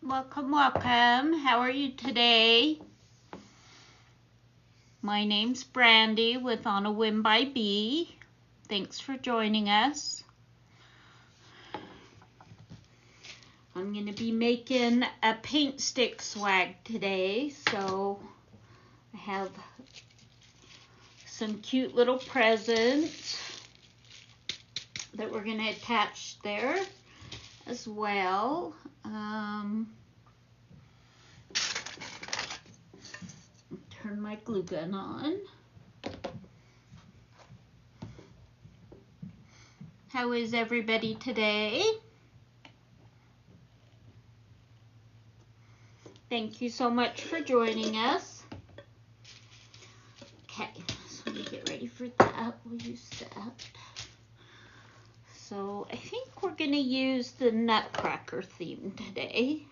Welcome, welcome. How are you today? My name's Brandy with On a Whim by Bee. Thanks for joining us. I'm going to be making a paint stick swag today, so I have some cute little presents that we're going to attach there as well. Turn my glue gun on. How is everybody today? Thank you so much for joining us. Okay, so let me get ready for that. We'll use that. So I think we're going to use the Nutcracker theme today.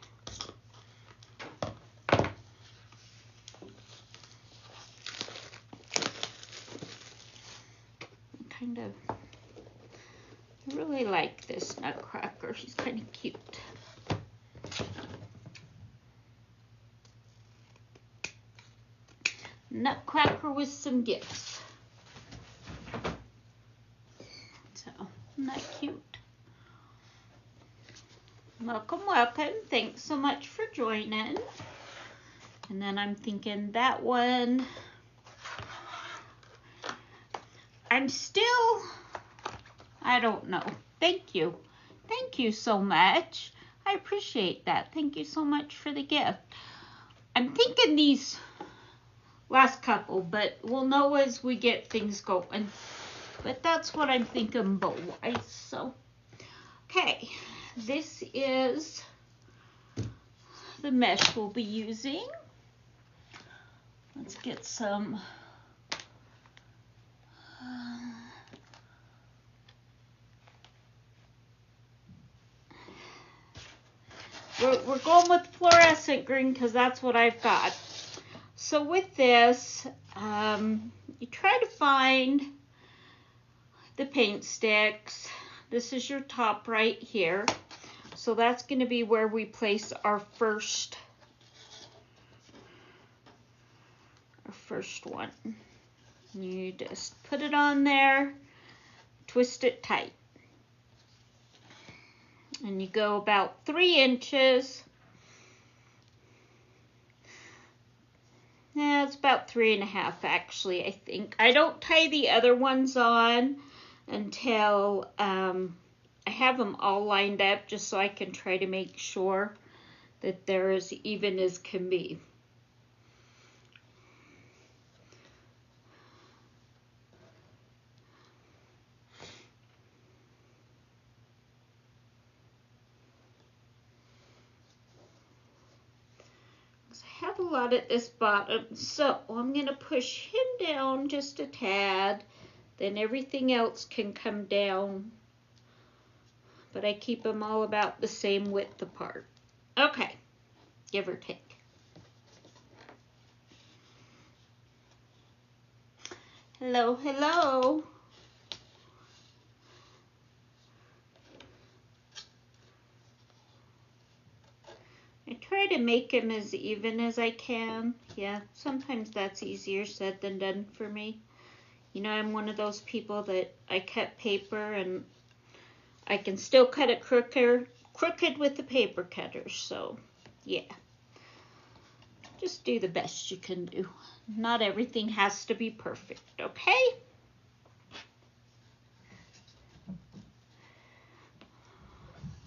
I really like this Nutcracker. She's kind of cute. Nutcracker with some gifts. So, isn't that cute? Welcome, welcome. Thanks so much for joining. And then I'm thinking that one, I don't know. Thank you. Thank you so much. I appreciate that. Thank you so much for the gift. I'm thinking these last couple, but we'll know as we get things going. But that's what I'm thinking bow-wise. So, okay. This is the mesh we'll be using. Let's get some we're going with fluorescent green because that's what I've got. So with this, you try to find the paint sticks. This is your top right here. So that's going to be where we place our first one. You just put it on there, twist it tight. And you go about 3 inches. Yeah, it's about 3.5 actually, I think. I don't tie the other ones on until I have them all lined up, just so I can try to make sure that they're as even as can be. I have a lot at this bottom, so I'm going to push him down just a tad. Then everything else can come down. But I keep them all about the same width apart. Okay, give or take. Hello, hello. I try to make them as even as I can. Yeah, sometimes that's easier said than done for me. You know, I'm one of those people that I cut paper and I can still cut it crooked with the paper cutter. So, yeah. Just do the best you can do. Not everything has to be perfect, okay?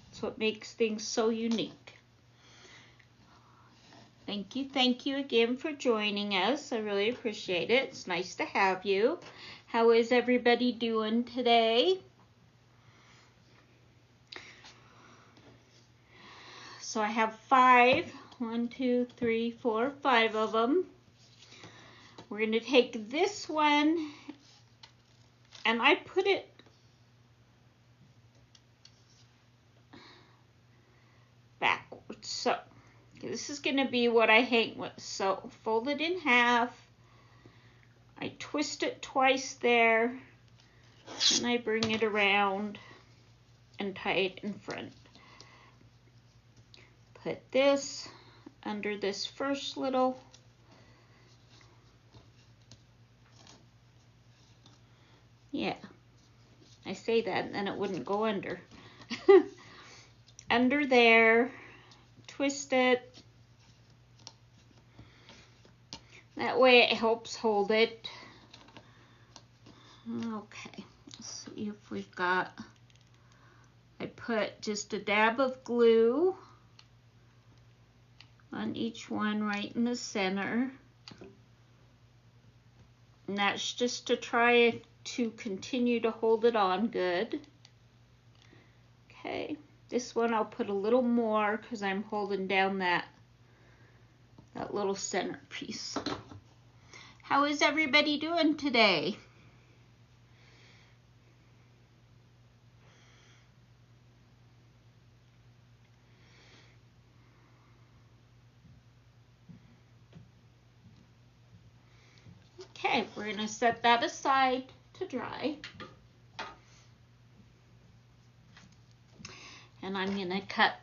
That's what makes things so unique. Thank you again for joining us. I really appreciate it. It's nice to have you. How is everybody doing today? So I have 5. 1, 2, 3, 4, 5 of them. We're going to take this one and I put it backwards. So this is going to be what I hang with. So fold it in half. I twist it twice there. And I bring it around and tie it in front. put this under this first little I say that and then it wouldn't go under. Under there, twist it. That way it helps hold it. Okay, let's see if we've got, I put just a dab of glue on each one right in the center. And that's just to try to continue to hold it on good. Okay, this one I'll put a little more because I'm holding down that little center piece. How is everybody doing today? Okay, we're going to set that aside to dry. And I'm going to cut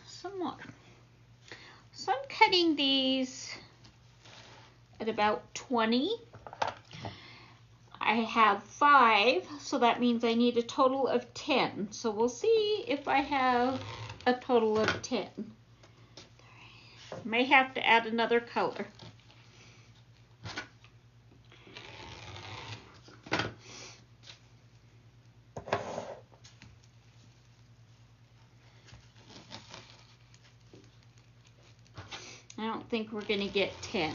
some more. So I'm cutting these at about 20. I have 5, so that means I need a total of 10. So we'll see if I have a total of 10. May have to add another color. I don't think we're going to get 10.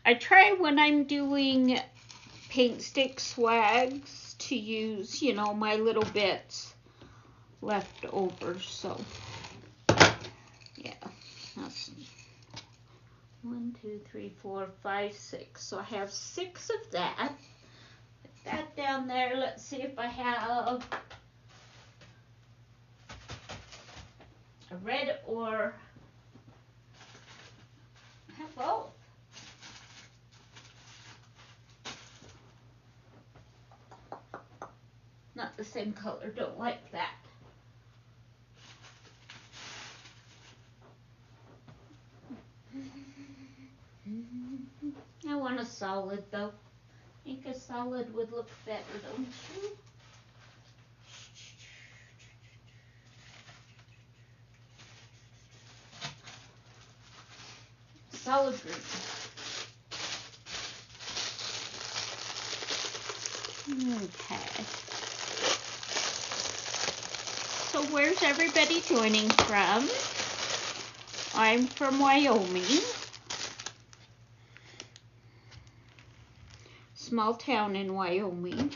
I try when I'm doing paint stick swags to use, you know, my little bits left over. So, yeah, that's 1, 2, 3, 4, 5, 6. So I have 6 of that. Put that down there. Let's see if I have a red or I have both. Not the same color, don't like that. I want a solid though. I think a solid would look better, don't you? Solid green. Okay. So where's everybody joining from? I'm from Wyoming. Small town in Wyoming.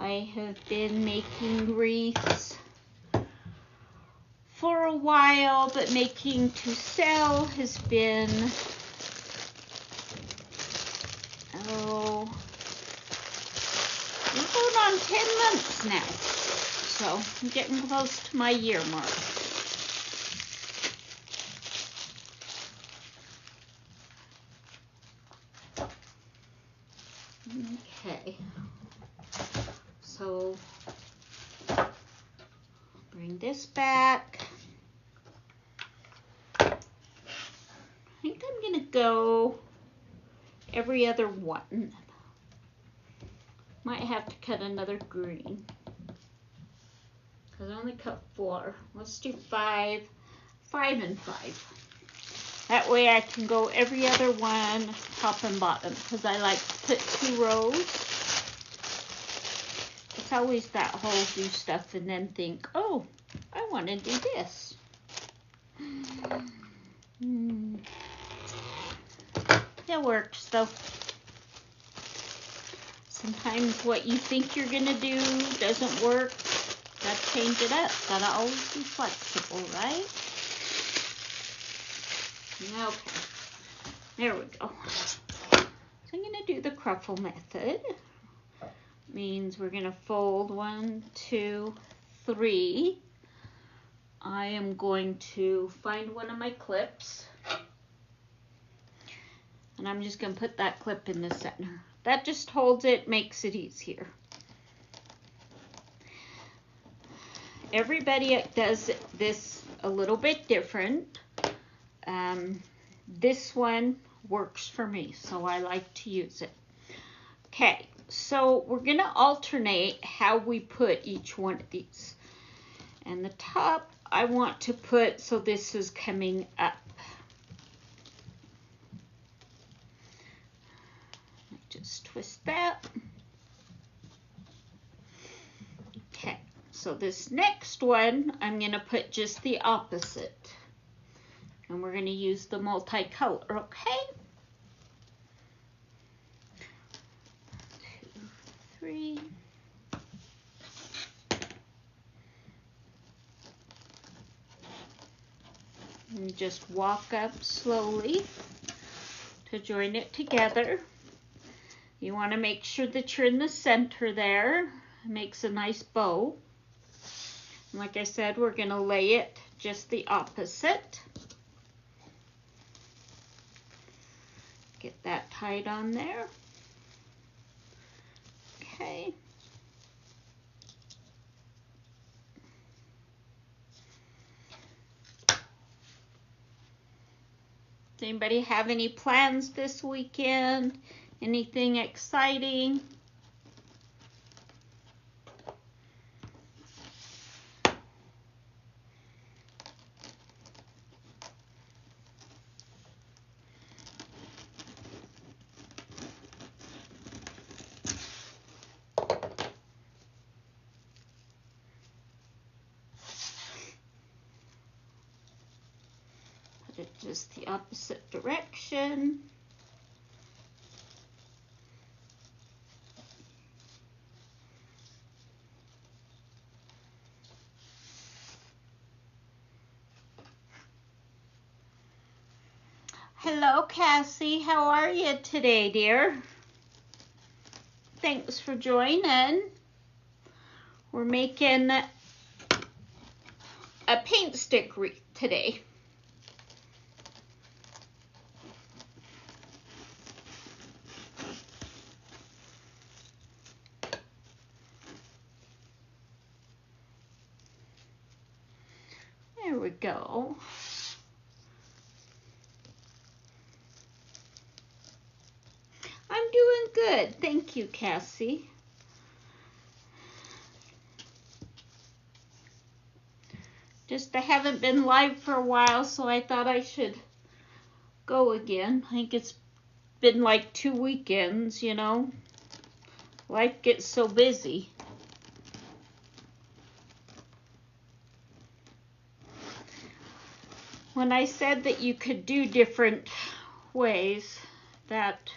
I have been making wreaths for a while, but making to sell has been, we're going on 10 months now. So I'm getting close to my year mark. Okay. So bring this back. I think I'm gonna go every other one. Might have to cut another green because I only cut 4. Let's do 5, 5 and 5. That way I can go every other one, top and bottom, because I like to put 2 rows. It's always that whole do stuff and then think, oh, I want to do this. It works though. Sometimes what you think you're going to do doesn't work. Gotta change it up. Gotta always be flexible, right? Okay, there we go. So I'm going to do the cruffle method. Means we're going to fold 1, 2, 3. I am going to find one of my clips. And I'm just going to put that clip in the center. That just holds it, makes it easier. Everybody does this a little bit different. This one works for me, so I like to use it. Okay, so we're going to alternate how we put each one of these. And the top I want to put, so this is coming up. Just twist that. Okay, so this next one, I'm going to put just the opposite. And we're going to use the multicolor, okay? 2, 3. And just walk up slowly to join it together. You want to make sure that you're in the center there. It makes a nice bow. And like I said, we're going to lay it just the opposite. Get that tied on there. Okay. Does anybody have any plans this weekend? Anything exciting? Put it just the opposite direction. Hello, Cassie. How are you today, dear? Thanks for joining. We're making a paint stick wreath today. There we go. I'm doing good. Thank you, Cassie. Just I haven't been live for a while, so I thought I should go again. I think it's been like 2 weekends, you know. Life gets so busy. When I said that you could do different ways, that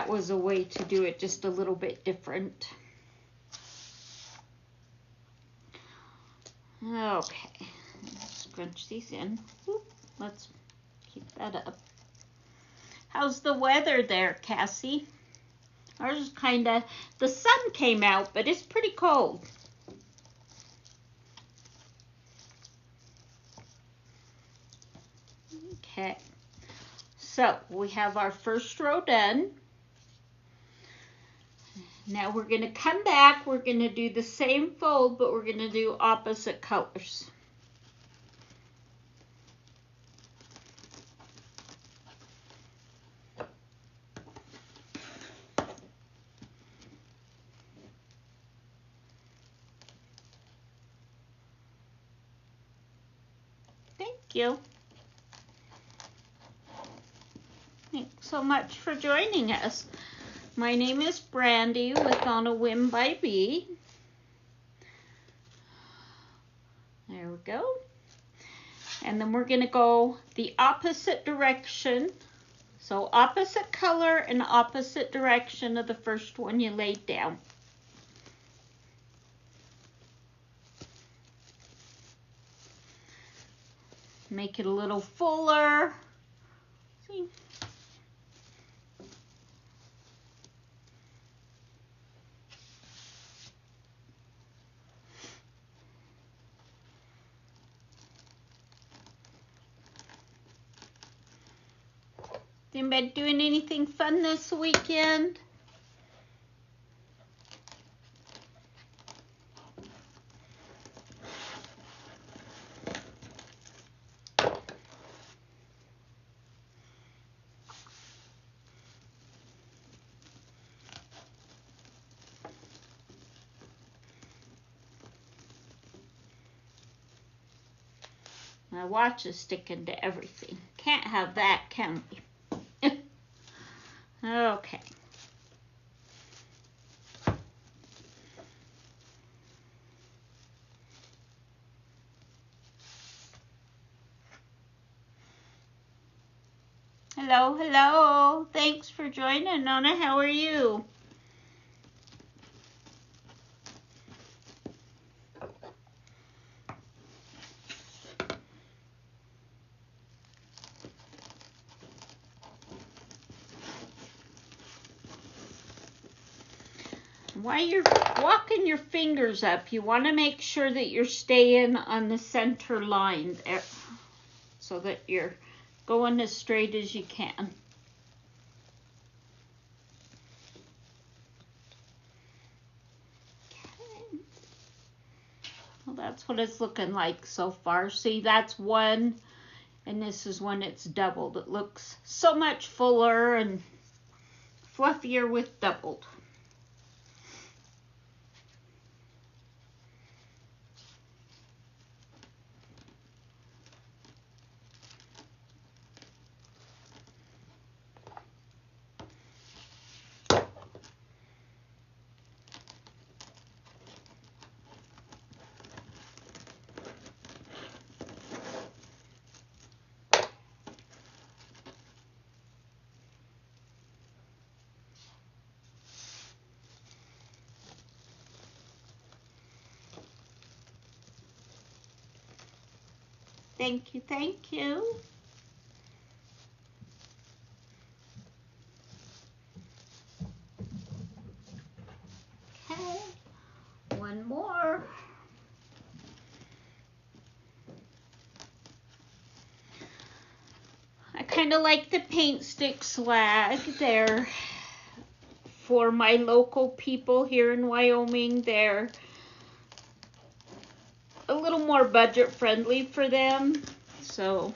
was a way to do it just a little bit different. Okay, scrunch these in. Let's keep that up. How's the weather there, Cassie? Ours is kind of, the sun came out, but it's pretty cold. Okay, so we have our first row done. Now we're going to come back, we're going to do the same fold, but we're going to do opposite colors. Thank you. Thanks so much for joining us. My name is Brandy with On a Whim by Bee. There we go. And then we're going to go the opposite direction. So opposite color and opposite direction of the first one you laid down. make it a little fuller. See? Anybody doing anything fun this weekend? My watch is sticking to everything. Can't have that, can we? Okay. Hello, hello. Thanks for joining, Nona. How are you? While you're walking your fingers up, you want to make sure that you're staying on the center line there so that you're going as straight as you can. Okay. Well, that's what it's looking like so far. See, that's one, and this is when it's doubled. It looks so much fuller and fluffier with doubled. Thank you, thank you. Okay, one more. I kind of like the paint stick swag. They're for my local people here in Wyoming. They're a little more budget friendly for them. So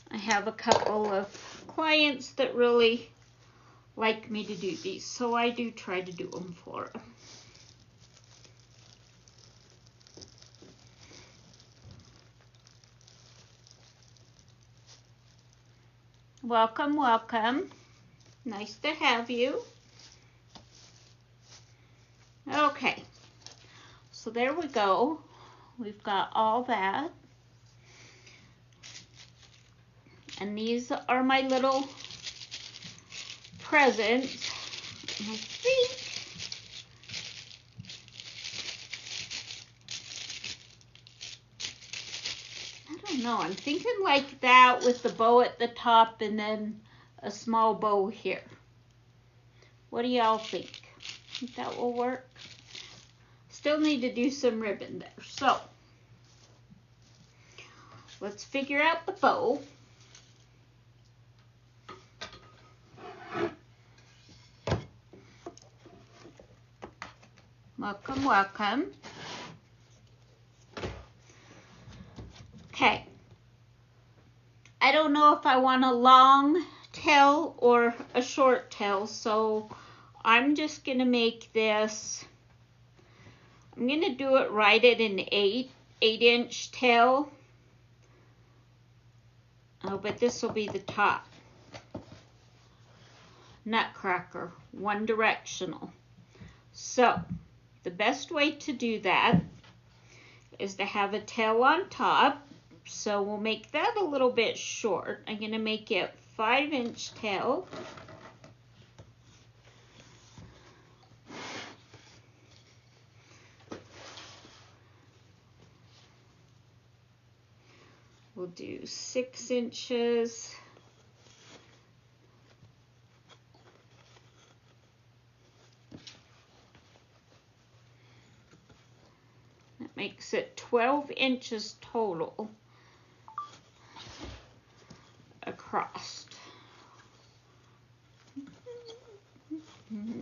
I have a couple of clients that really like me to do these. So I do try to do them for them. Welcome, welcome. Nice to have you. Okay, so there we go. We've got all that. And these are my little presents. I think I don't know. I'm thinking like that with the bow at the top and then a small bow here. What do y'all think? Think that will work? Still need to do some ribbon there. So let's figure out the bow. Welcome, welcome. Okay. I don't know if I want a long tail or a short tail, so I'm just going to make this, I'm going to do it right at an 8-inch tail. Oh, but this will be the top. Nutcracker, one directional. So the best way to do that is to have a tail on top. So we'll make that a little bit short. I'm going to make it 5-inch tail. we'll do 6 inches. That makes it 12 inches total across.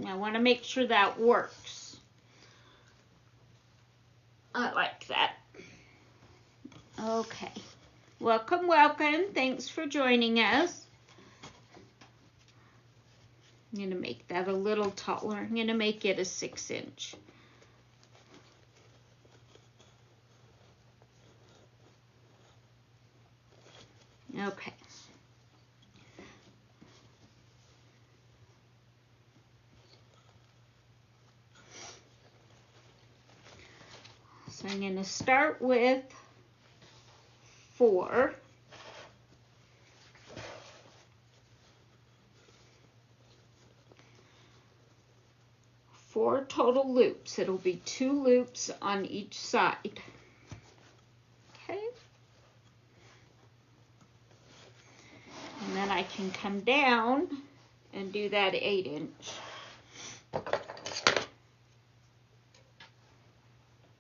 I want to make sure that works. I like that. Okay. Welcome, welcome. Thanks for joining us. I'm going to make that a little taller. I'm going to make it a 6 inch. Okay. So I'm going to start with 4. Four total loops. It'll be 2 loops on each side. Okay. And then I can come down and do that 8 inch.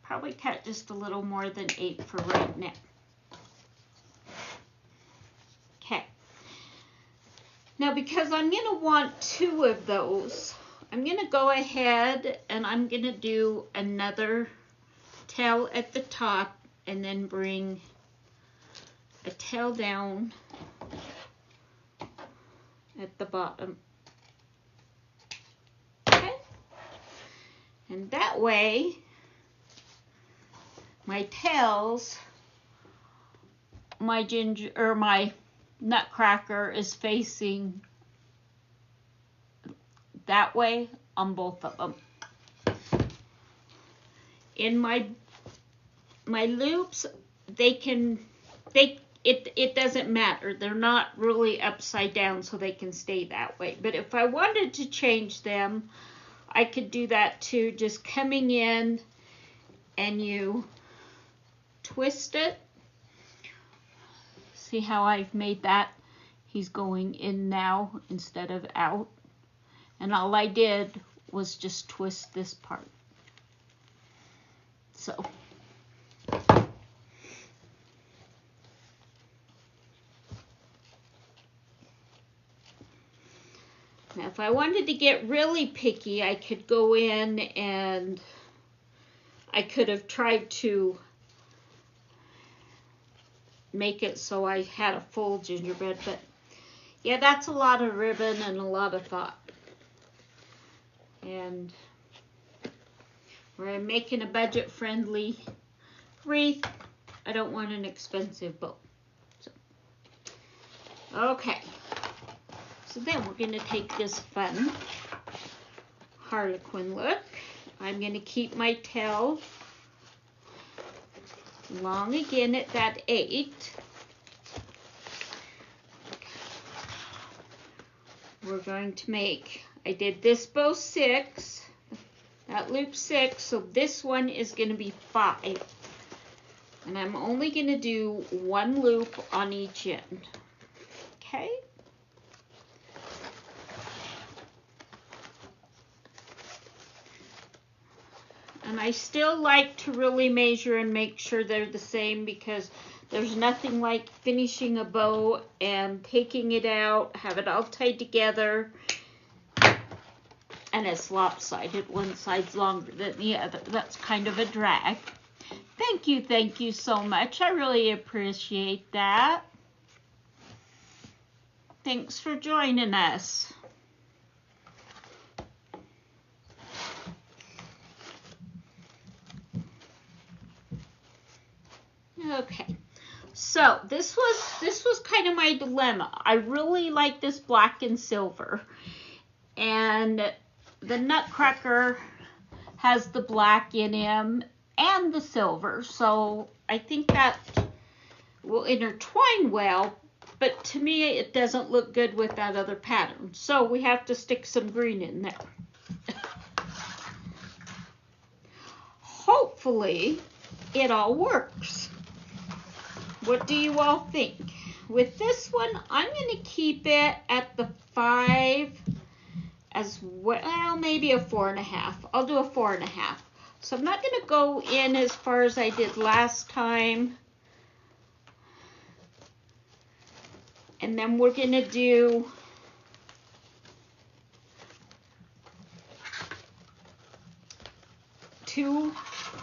Probably cut just a little more than 8 for right now. Okay. Now because I'm going to want 2 of those, I'm going to go ahead and I'm going to do another tail at the top and then bring a tail down at the bottom. Okay. And that way my tails, my nutcracker is facing that way on both of them. In my loops, it doesn't matter. They're not really upside down, so they can stay that way. But if I wanted to change them, I could do that too, just coming in and you twist it. See how I've made that? He's going in now instead of out. And all I did was just twist this part. So. Now if I wanted to get really picky, I could go in and I could have tried to make it so I had a full gingerbread, but yeah, that's a lot of ribbon and a lot of thought. And we're making a budget-friendly wreath. I don't want an expensive bow. So, okay. So then we're going to take this fun harlequin look. I'm going to keep my tail long again at that 8. We're going to make, I did this bow 6, that loop 6, so this one is going to be 5. And I'm only going to do 1 loop on each end. Okay? And I still like to really measure and make sure they're the same, because there's nothing like finishing a bow and taking it out, have it all tied together, and it's lopsided. One side's longer than the other. That's kind of a drag. Thank you so much. I really appreciate that. Thanks for joining us. Okay, so this was kind of my dilemma. I really like this black and silver, and the nutcracker has the black in him and the silver, so I think that will intertwine well, but to me it doesn't look good with that other pattern, so we have to stick some green in there. Hopefully it all works. What do you all think? With this one, I'm going to keep it at the 5 as well, maybe a 4.5. I'll do a 4.5. So I'm not going to go in as far as I did last time. And then we're going to do two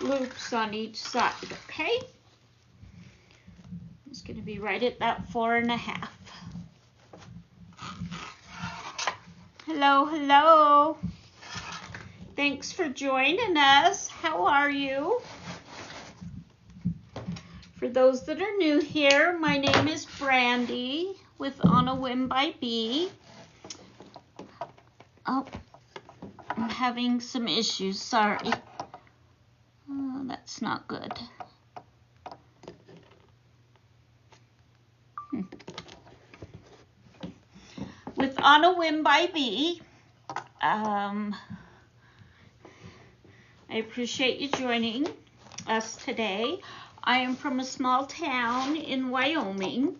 loops on each side, okay? It's going to be right at that 4.5. Hello, hello. Thanks for joining us. How are you? For those that are new here, my name is Brandy with On a Whim by Bee. Oh, I'm having some issues, sorry. Oh, that's not good. With On a Whim by Bee, I appreciate you joining us today. I am from a small town in Wyoming.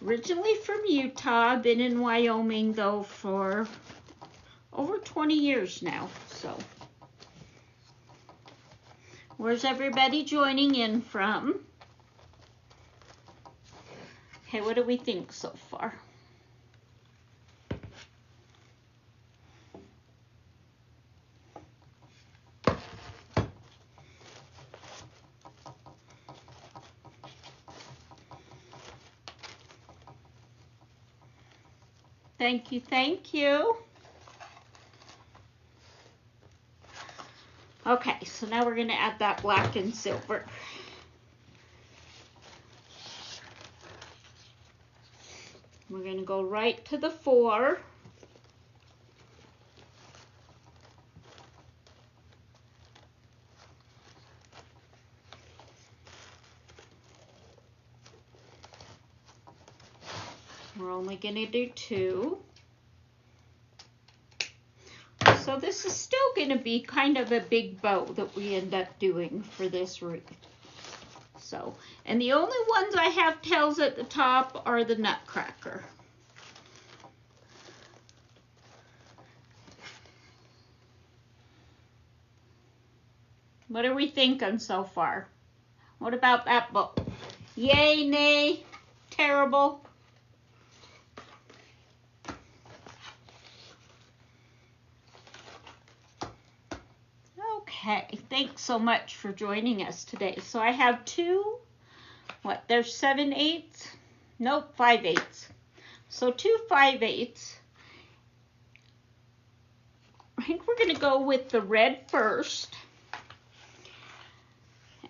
Originally from Utah. I've been in Wyoming though for over 20 years now. So, where's everybody joining in from? Okay, what do we think so far? Thank you, thank you. Okay, so now we're going to add that black and silver. We're going to go right to the 4. We're only going to do 2. So this is still going to be kind of a big bow that we end up doing for this wreath. So, and the only ones I have tails at the top are the nutcracker. What are we thinking so far? What about that bow? Yay, nay, terrible? Okay, thanks so much for joining us today. So I have there's 7/8? Nope, 5/8. So 2 5/8. I think we're going to go with the red first.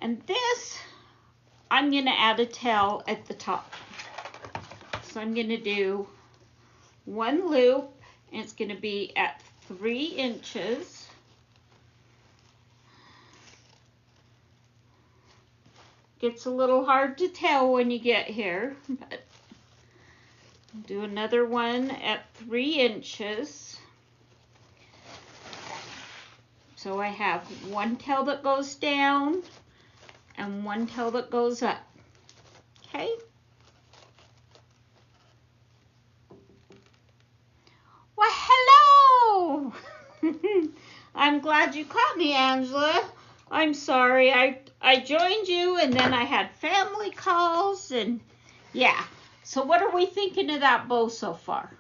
And this, I'm going to add a tail at the top. So I'm going to do 1 loop, and it's going to be at 3 inches. Gets a little hard to tell when you get here, but do another one at 3 inches. So I have 1 tail that goes down and 1 tail that goes up. Okay? Well, hello! I'm glad you caught me, Angela. I'm sorry, I joined you and then I had family calls and yeah. So what are we thinking of that bow so far?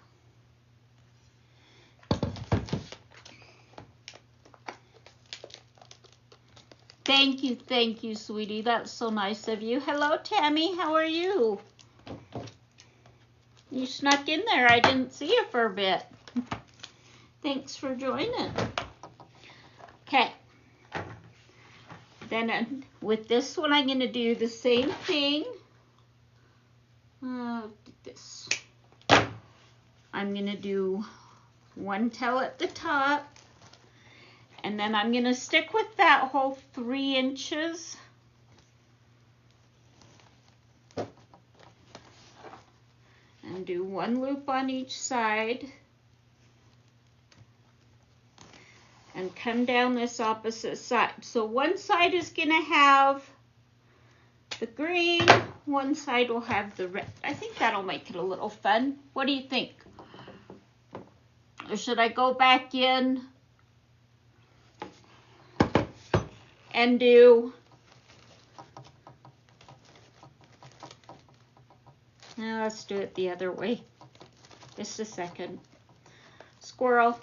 Thank you, sweetie. That's so nice of you. Hello, Tammy. How are you? You snuck in there. I didn't see you for a bit. Thanks for joining. Okay. Then with this one, I'm going to do the same thing. This. I'm going to do 1 tail at the top. And then I'm going to stick with that whole 3 inches. And do 1 loop on each side. And come down this opposite side. So one side is going to have the green, one side will have the red. I think that'll make it a little fun. What do you think? Or should I go back in and do... Now let's do it the other way. Just a second. Squirrel.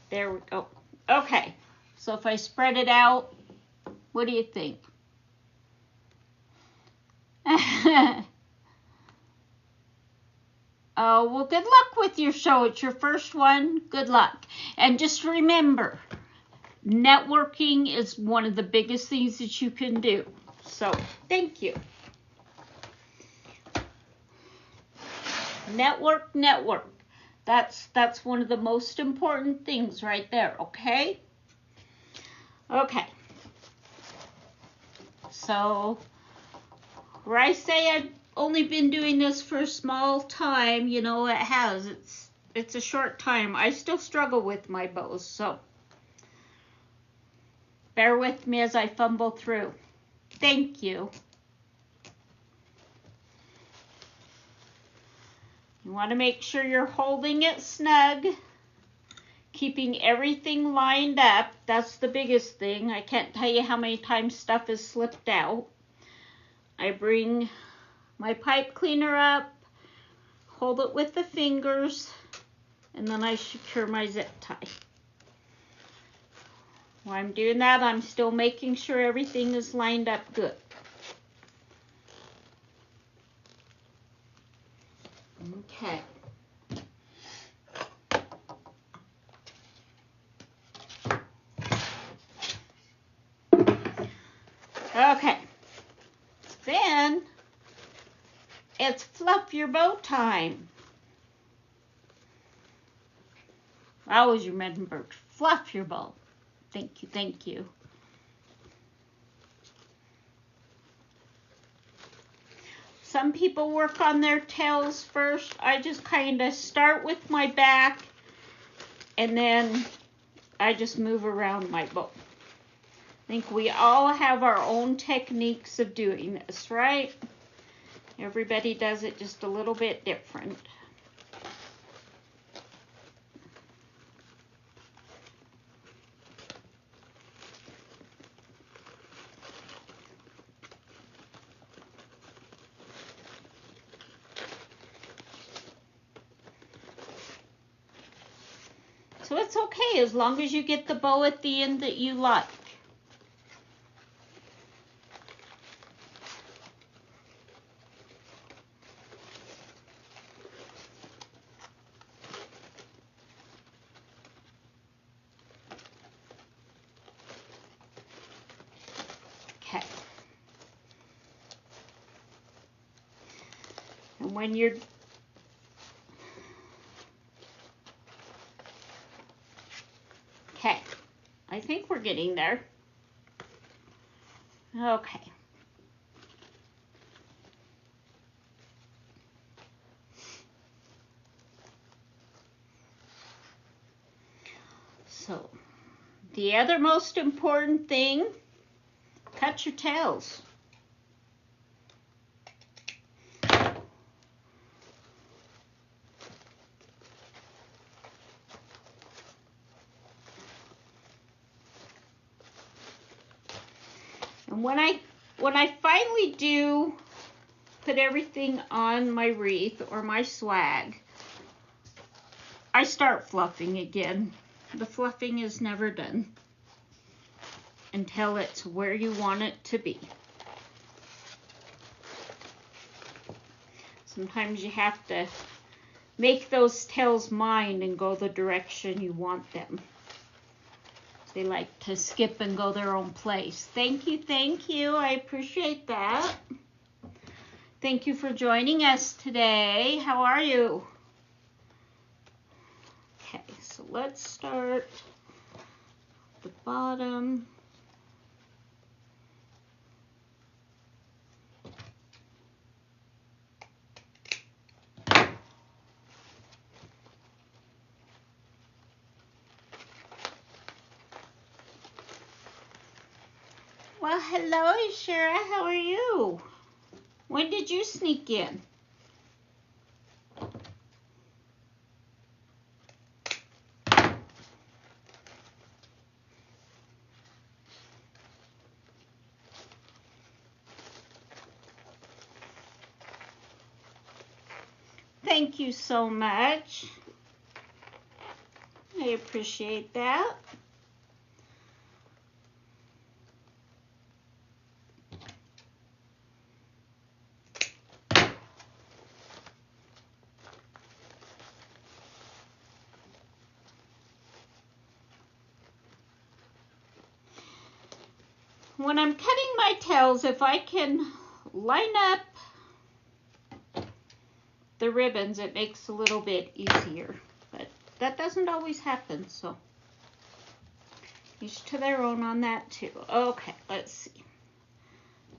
There we go. Okay. So if I spread it out, what do you think? Oh, well, good luck with your show. It's your first one. Good luck. And just remember, networking is one of the biggest things that you can do. So, thank you. Network, network. That's one of the most important things right there, okay? Okay. So, where I say I've only been doing this for a small time, you know, it has. It's a short time. I still struggle with my bows, so bear with me as I fumble through. Thank you. You want to make sure you're holding it snug, keeping everything lined up. That's the biggest thing. I can't tell you how many times stuff has slipped out. I bring my pipe cleaner up, hold it with the fingers, and then I secure my zip tie. While I'm doing that, I'm still making sure everything is lined up good. Okay. Okay. Then it's fluff your bow time. I always remember, fluff your bow. Thank you, thank you. Some people work on their tails first. I just kind of start with my back and then I just move around my bow. I think we all have our own techniques of doing this, right? Everybody does it just a little bit different. So it's okay as long as you get the bow at the end that you like. Okay. And when you're okay, I think we're getting there. Okay. So, the other most important thing, cut your tails. And when I finally do put everything on my wreath or my swag, I start fluffing again. The fluffing is never done until it's where you want it to be. Sometimes you have to make those tails mine and go the direction you want them. They like to skip and go their own place. Thank you, thank you. I appreciate that. Thank you for joining us today. How are you? Okay, so let's start the bottom. Well, hello, Shara. How are you? When did you sneak in? Thank you so much. I appreciate that. When I'm cutting my tails, if I can line up the ribbons, it makes a little bit easier. But that doesn't always happen, so each to their own on that too. Okay, let's see.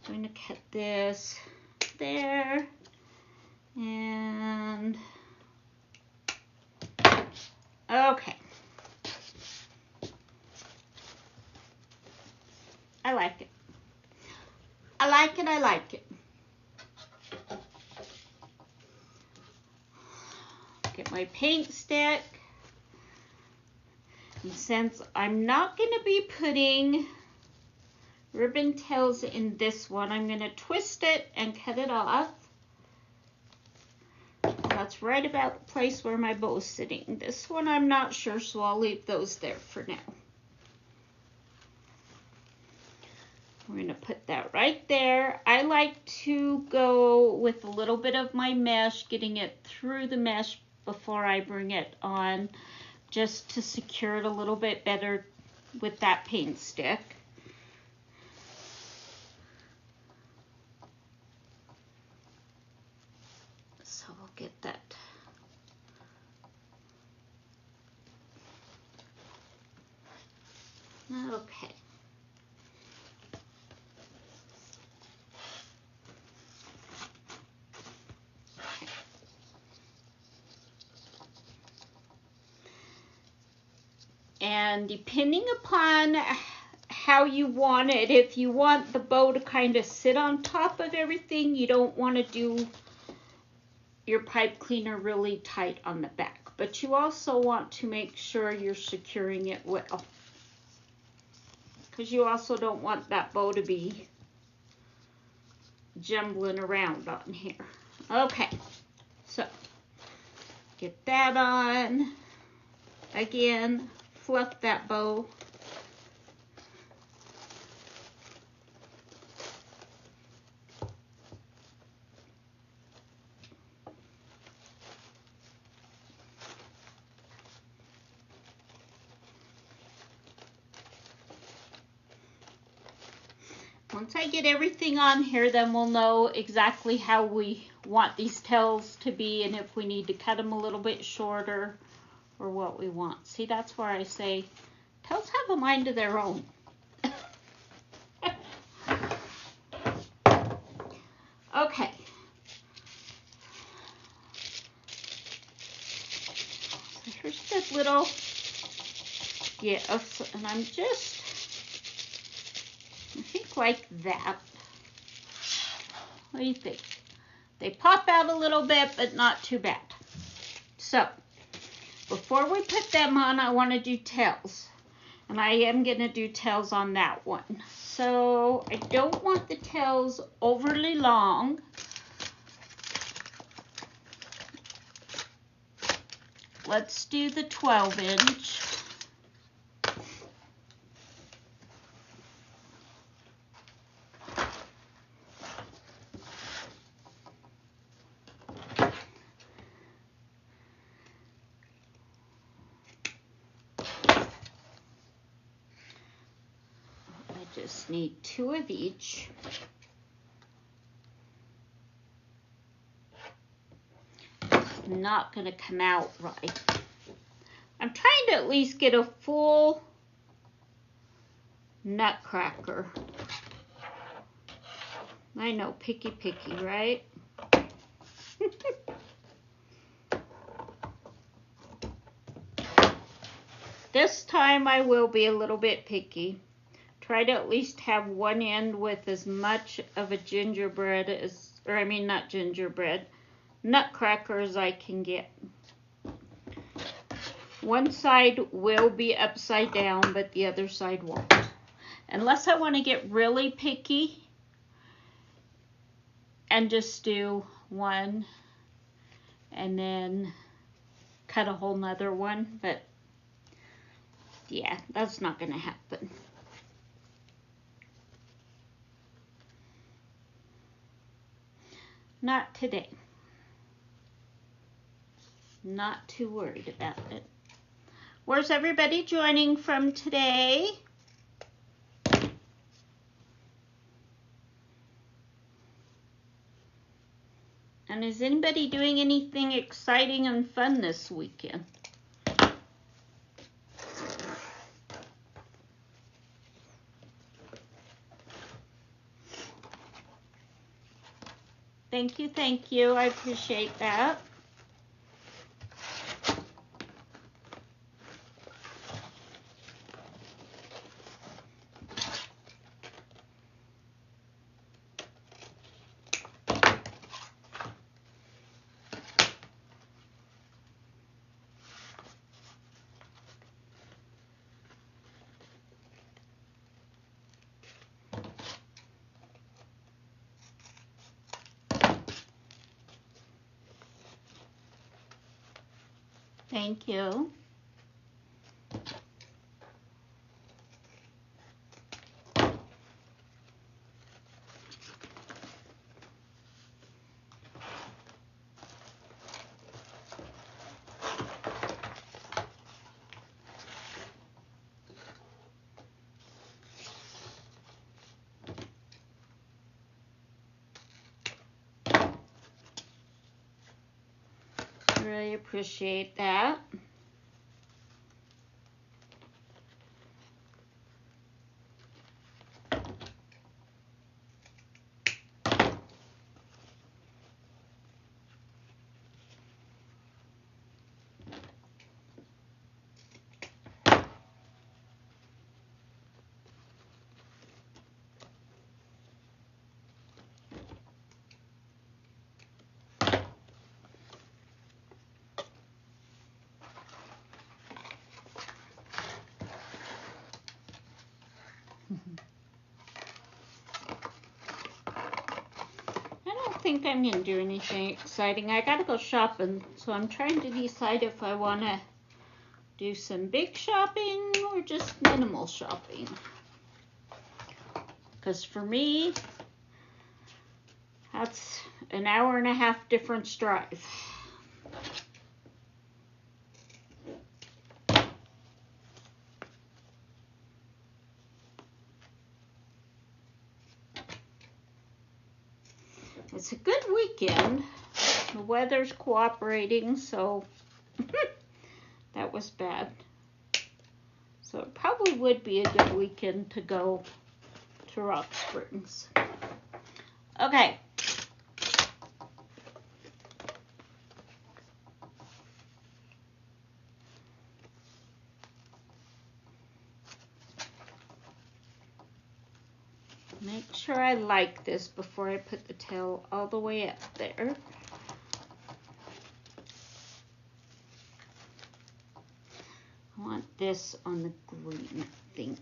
I'm going to cut this there and okay. I like it. I like it, I like it. Get my paint stick. And since I'm not going to be putting ribbon tails in this one, I'm going to twist it and cut it off. That's right about the place where my bow is sitting. This one I'm not sure, so I'll leave those there for now. We're going to put that right there. I like to go with a little bit of my mesh, getting it through the mesh before I bring it on, just to secure it a little bit better with that paint stick. So we'll get that. Okay. And depending upon how you want it, if you want the bow to kind of sit on top of everything, you don't want to do your pipe cleaner really tight on the back. But you also want to make sure you're securing it well, because you also don't want that bow to be jumbling around on here. Okay, so get that on. Again, fluff that bow. Once I get everything on here, then we'll know exactly how we want these tails to be and if we need to cut them a little bit shorter or what we want. See, that's where I say tails have a mind of their own. Okay. So here's this little gift, and I'm just, I think like that. What do you think? They pop out a little bit, but not too bad. So, before we put them on, I want to do tails. And I am going to do tails on that one. So, I don't want the tails overly long. Let's do the 12-inch. Just need 2 of each. It's not going to come out right. I'm trying to at least get a full nutcracker. I know, picky, right? This time I will be a little bit picky. try to at least have one end with as much of a gingerbread as, or I mean not gingerbread, nutcracker as I can get. One side will be upside down, but the other side won't. Unless I want to get really picky and just do one and then cut a whole nother one, but yeah, that's not going to happen. Not today. Not too worried about it. Where's everybody joining from today? And is anybody doing anything exciting and fun this weekend? Thank you, thank you. I appreciate that. Thank you. Really appreciate that. I don't think I'm going to do anything exciting. I got to go shopping, so I'm trying to decide if I want to do some big shopping or just minimal shopping. Because for me, that's an hour and a half difference drive. It's a good weekend. The weather's cooperating, so that was bad. So it probably would be a good weekend to go to Rock Springs. Okay. Make sure I like this before I put the tail all the way up there. I want this on the green, I think.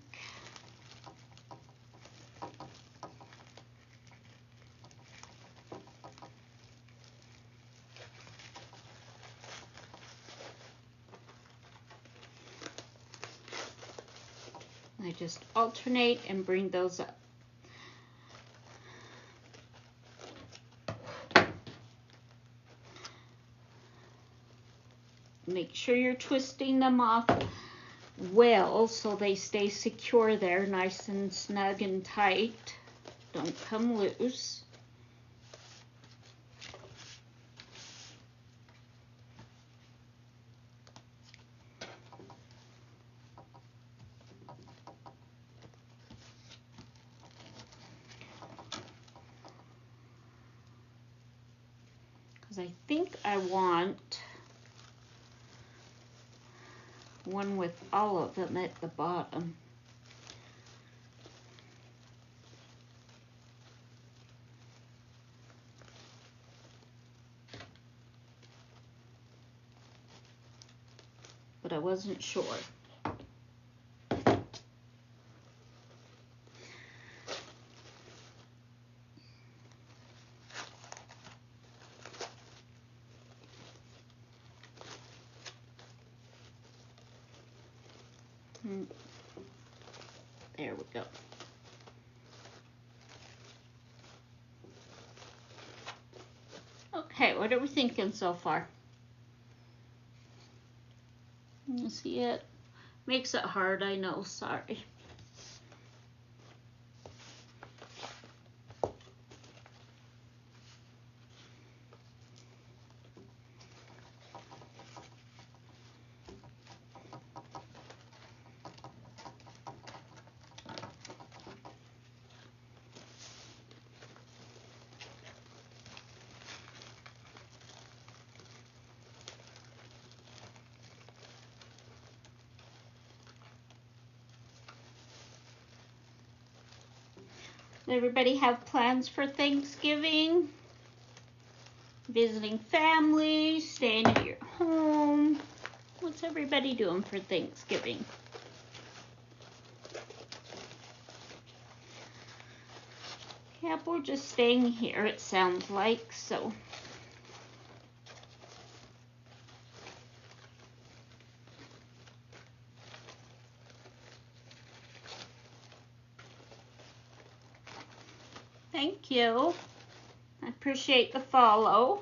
I just alternate and bring those up. Make sure you're twisting them off well so they stay secure there, nice and snug and tight. Don't come loose. Because I think I want one with all of them at the bottom. but I wasn't sure. There we go. Okay, what are we thinking so far? You see it? Makes it hard, I know, sorry. Everybody have plans for Thanksgiving? Visiting family, staying at your home? What's everybody doing for Thanksgiving? Yep, we're just staying here, it sounds like, so. Thank you. I appreciate the follow.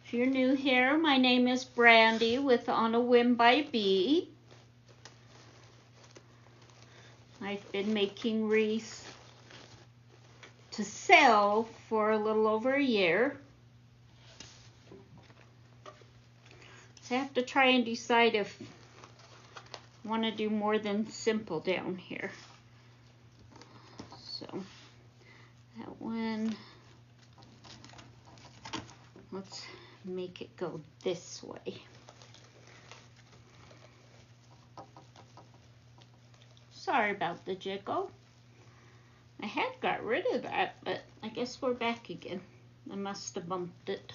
If you're new here, my name is Brandy with On a Whim by Bee. I've been making wreaths to sell for a little over a year. So I have to try and decide if I want to do more than simple down here. So that one, let's make it go this way. Sorry about the jiggle. I had got rid of that, but I guess we're back again. I must have bumped it.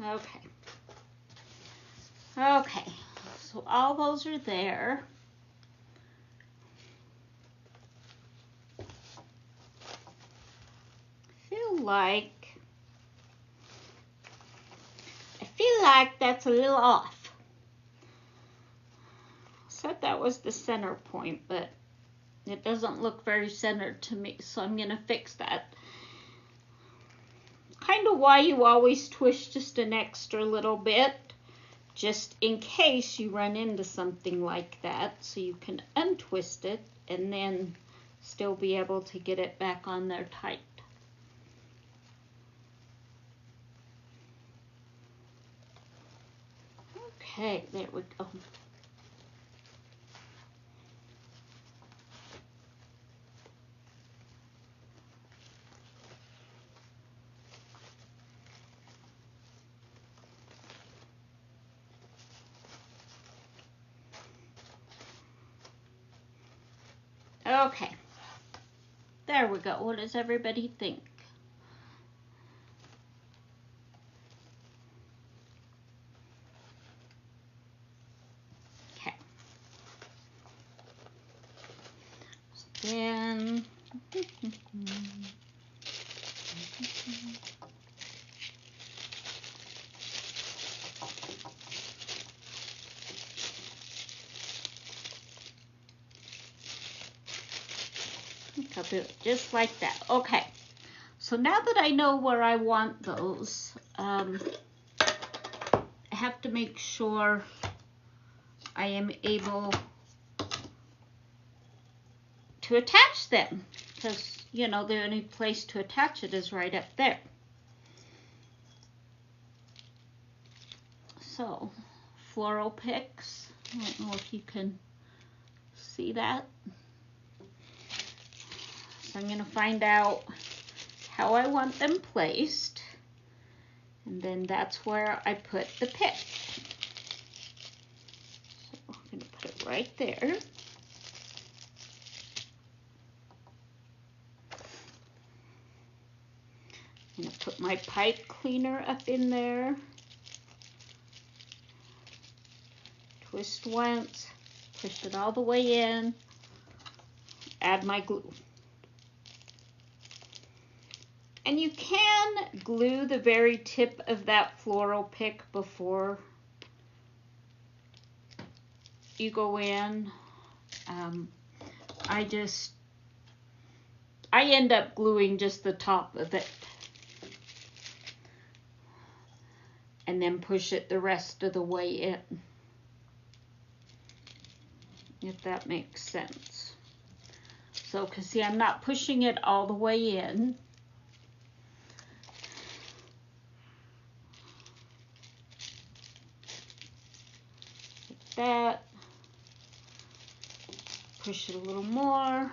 Okay. Okay, so all those are there. I feel like that's a little off. I said that was the center point, but it doesn't look very centered to me, so I'm gonna fix that. Kind of why you always twist just an extra little bit, just in case you run into something like that, so you can untwist it and then still be able to get it back on there tight. Okay, there we go. Okay, there we go. What does everybody think? Okay. Then I'll do it just like that. Okay, so now that I know where I want those, I have to make sure I am able to attach them, because, you know, the only place to attach it is right up there. So, floral picks, I don't know if you can see that. So I'm going to find out how I want them placed. And then that's where I put the pick. So I'm going to put it right there. I'm going to put my pipe cleaner up in there. Twist once, push it all the way in, add my glue. And you can glue the very tip of that floral pick before you go in. I end up gluing just the top of it and then push it the rest of the way in, if that makes sense. So, because see, I'm not pushing it all the way in. That, push it a little more,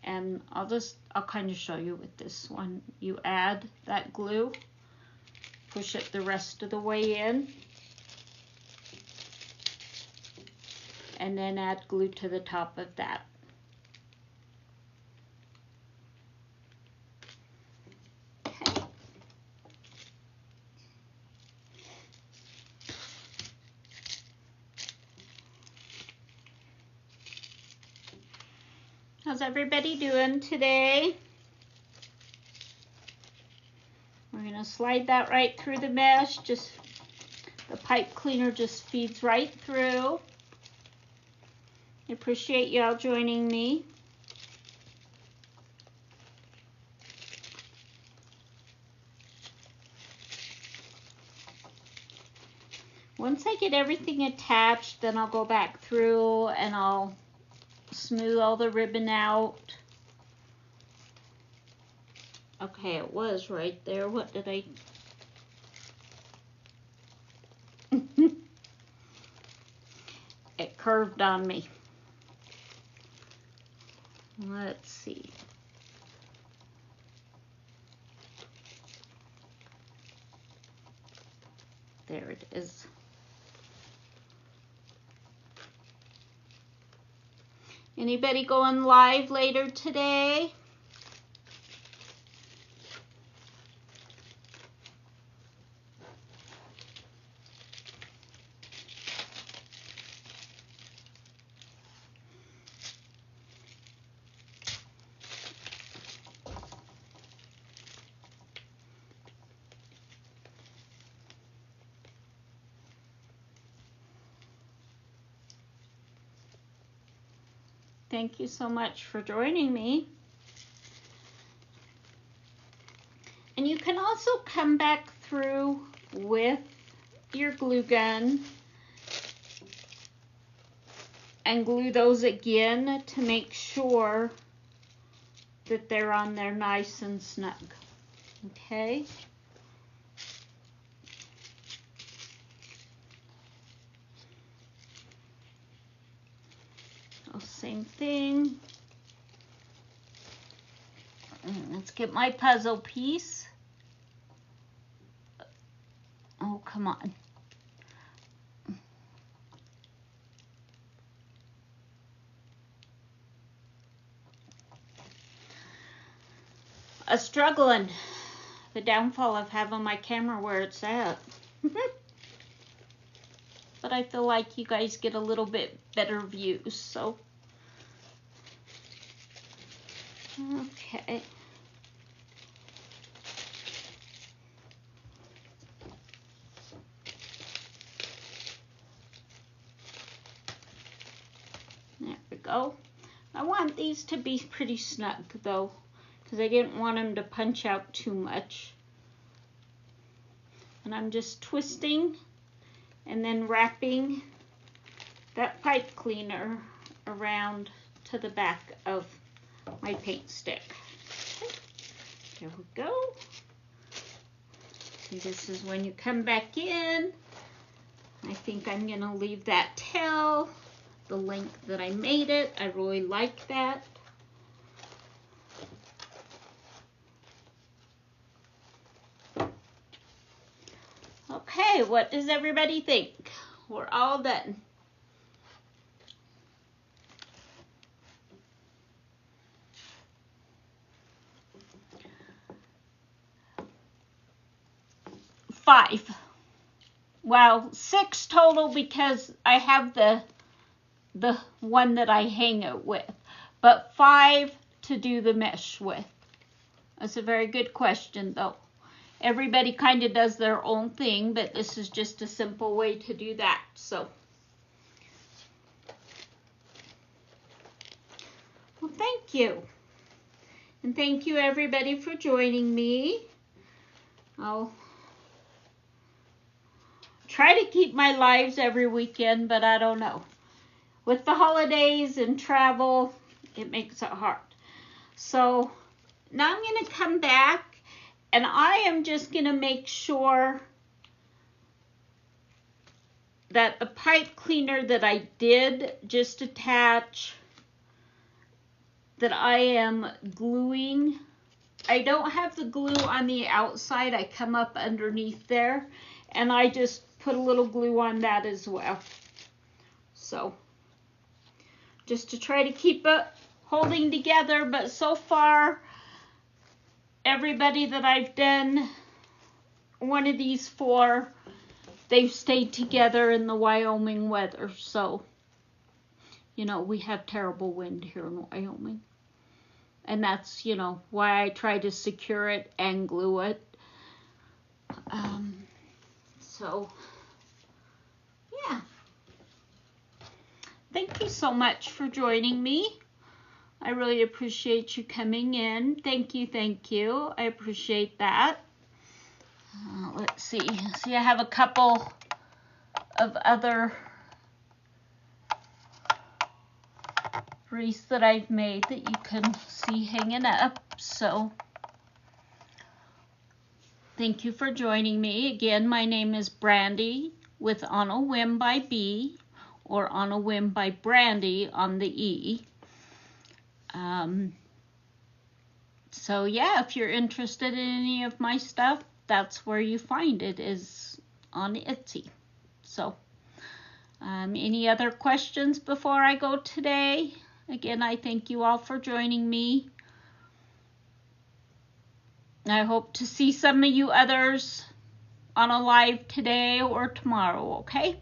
and I'll kind of show you with this one. You add that glue, push it the rest of the way in, and then add glue to the top of that. How's everybody doing today? We're going to slide that right through the mesh. Just the pipe cleaner just feeds right through. I appreciate y'all joining me. Once I get everything attached, then I'll go back through and I'll smooth all the ribbon out. Okay, it was right there. What did I... It curved on me. Let's see. There it is. Anybody going live later today? Thank you so much for joining me. And you can also come back through with your glue gun and glue those again to make sure that they're on there nice and snug. Okay? Same thing. Let's get my puzzle piece. Oh, come on. Struggling. The downfall of having my camera where it's at. But I feel like you guys get a little bit better views, so. Okay. There we go. I want these to be pretty snug though, because I didn't want them to punch out too much. And I'm just twisting and then wrapping that pipe cleaner around to the back of my paint stick. Okay. There we go. And this is when you come back in. I think I'm going to leave that tail the length that I made it. I really like that. Okay, what does everybody think? We're all done. Five. Well, 6 total because I have the one that I hang it with, but 5 to do the mesh with. That's a very good question, though. Everybody kind of does their own thing, but this is just a simple way to do that. So, well, thank you. And thank you, everybody, for joining me. I'll try to keep my lives every weekend, but I don't know. With the holidays and travel, it makes it hard. So now I'm going to come back, and I am just going to make sure that the pipe cleaner that I did just attach, that I am gluing. I don't have the glue on the outside. I come up underneath there, and I just put a little glue on that as well. So just to try to keep it holding together, but so far everybody that I've done one of these for, they've stayed together in the Wyoming weather. So, you know, we have terrible wind here in Wyoming, and that's, you know, why I try to secure it and glue it. So yeah, thank you so much for joining me. I really appreciate you coming in. Thank you, thank you. I appreciate that. Let's see. See, I have a couple of other wreaths that I've made that you can see hanging up. So thank you for joining me. Again, my name is Brandy with On a Whim by B, or On a Whim by Brandy on the E. So yeah, if you're interested in any of my stuff, that's where you find it, is on Etsy. So any other questions before I go today? Again, I thank you all for joining me. I hope to see some of you others on a live today or tomorrow, okay?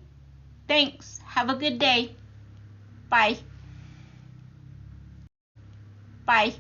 Thanks. Have a good day. Bye. Bye.